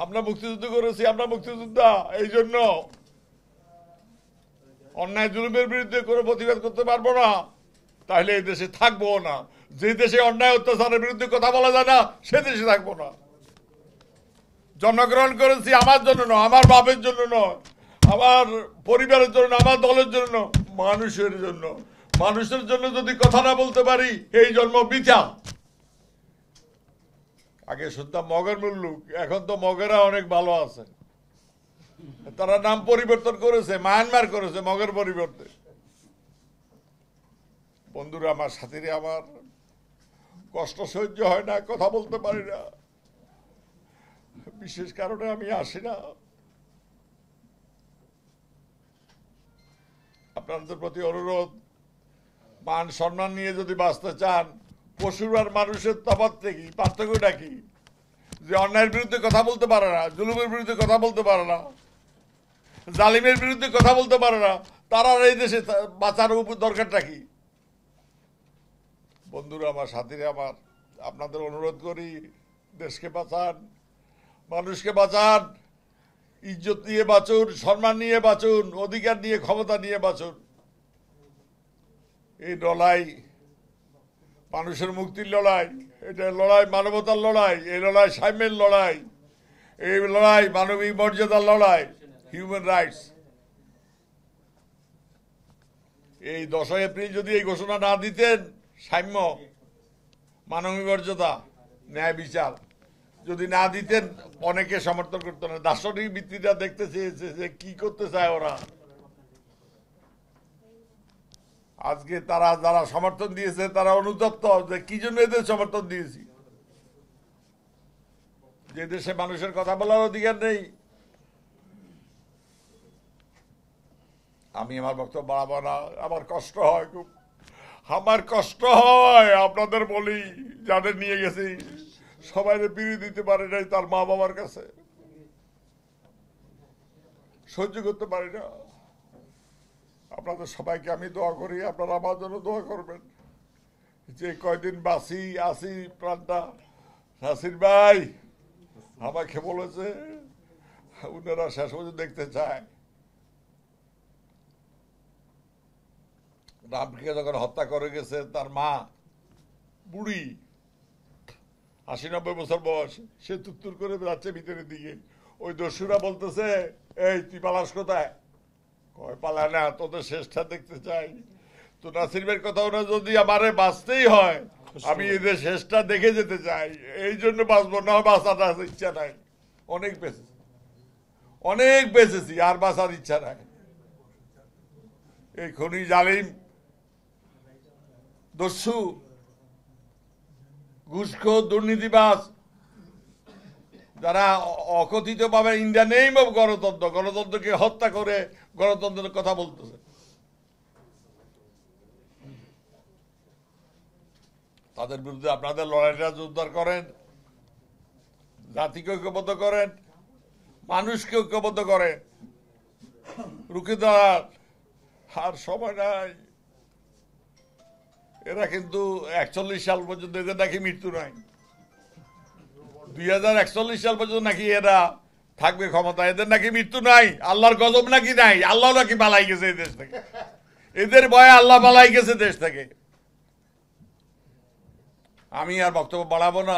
আমরা মুক্তিযুদ্ধ করেছি, আমরা মুক্তিযোদ্ধা। এই জন্য অন্যায় জুলুমের বিরুদ্ধে কোনো প্রতিবাদ করতে পারবো না, তাহলে এই দেশে থাকবো না। যে দেশে অন্যায় অত্যাচারের বিরুদ্ধে কথা বলা যায় না, সে দেশে থাকবো না। জন্মগ্রহণ করেছি আমার জন্য নয়, আমার বাপের জন্য নয়, আমার পরিবারের জন্য, আমার দলের জন্য, মানুষের জন্য। মানুষের জন্য যদি কথা না বলতে পারি, এই জন্ম বৃথা। আগে শুনতাম মগের মুল্লুক, এখন তো মগেরা অনেক ভালো আছে। তারা নাম পরিবর্তন করেছে, মায়ানমার করেছে মগের পরিবর্তে। বন্ধুরা আমার, সাথীরা আমার, কষ্ট সহ্য হয় না, কথা বলতে পারি না, বিশেষ কারণে আমি আসি না। আপনাদের প্রতি অনুরোধ, মান সম্মান নিয়ে যদি বাঁচতে চান, পশুর আর মানুষের তফাৎটা কি, পার্থক্যটা কি? যে অন্যায়ের বিরুদ্ধে কথা বলতে পারে না, জুলুমের বিরুদ্ধে কথা বলতে পারে না, জালিমের বিরুদ্ধে কথা বলতে পারে না, তারা এই দেশে বাঁচার দরকারটা কি? বন্ধুরা আমার, সাথীরা আমার, আপনাদের অনুরোধ করি, দেশকে বাঁচান, মানুষকে বাঁচান, ইজ্জত নিয়ে বাঁচুন, সম্মান নিয়ে বাঁচুন, অধিকার নিয়ে, ক্ষমতা নিয়ে বাঁচুন। এই লড়াই মানুষের মুক্তির লড়াই, এটা লড়াই মানবতার লড়াই, এই লড়াই সাম্যের লড়াই, এই লড়াই মানবিক মর্যাদার লড়াই, হিউম্যান রাইটস। এই 10 এপ্রিল যদি এই ঘোষণা না দিতেন, সাম্য, মানবিক মর্যাদা, ন্যায় বিচার যদি না দিতেন, অনেকে সমর্থন করতো না। দার্শনিক ভিত্তিটা দেখতে চেয়েছে যে কি করতে চায় ওরা। আজকে তারা যারা সমর্থন দিয়েছে তারা অনুতপ্ত যে কি জন্য এদের সমর্থন দিয়েছি। যে দেশে মানুষের কথা বলার অধিকার নেই। আমি আমার বক্তব্য বাড়াবো না, আমার কষ্ট হয় খুব, আমার কষ্ট হয়। আপনাদের বলি, যাদের নিয়ে গেছি সবাই বিড়ি দিতে পারে নাই তার মা বাবার কাছে, সহ্য করতে পারি না। আপনাদের সবাইকে আমি দোয়া করি, আপনারা আমার জন্য দোয়া করবেন। যে কয়দিন বাঁচি আসি প্রাণটা, নাসির ভাই আমাকে বলেছে উনারা শেষ পর্যন্ত দেখতে চায়। রামকে যখন হত্যা করে গেছে, তার মা বুড়ি, 80-90 বছর বয়স, সে তুত্তুর করে যাচ্ছে ভিতরের দিকে। ওই দস্যুরা বলতেছে, এই তুই পালাস কোথায়? কয় পালায় না, তোদের শেষটা দেখতে চাই। তো নাসির ভাইয়ের কথা না, যদি আমারে বাঁচতেই হয়, আমি এদের শেষটা দেখে যেতে চাই, এই জন্য বাঁচবো না, বাঁচার ইচ্ছা নাই। অনেক বেঁচেছি, অনেক বেঁচেছি, আর বাঁচার ইচ্ছা নাই। এই খনি জালিম, দস্যু, ঘুষখোর, দুর্নীতিবাজ, যারা অকথিত ভাবে ইন দ্য নেম অফ গণতন্ত্র, গণতন্ত্রকে হত্যা করে গণতন্ত্রের কথা বলতেছে। তাদের বিরুদ্ধে আপনাদের লড়াইটা জোরদার করেন, জাতিকে ঐক্যবদ্ধ করেন, মানুষকে ঐক্যবদ্ধ করেন, রুখে দাঁড়ান। আর সময় নাই। এরা কিন্তু 41 সাল পর্যন্ত, এদের নাকি মৃত্যু নাই। 2041 সাল পর্যন্ত নাকি এরা থাকবে ক্ষমতা, এদের নাকি মৃত্যু নাই, আল্লাহর গজব নাকি নাই, আল্লাহ নাকি পালাই গেছে এই দেশ থেকে, এদের ভয়ে আল্লাহ পালাই গেছে দেশ থেকে। আমি আর বক্তব্য বাড়াবো না।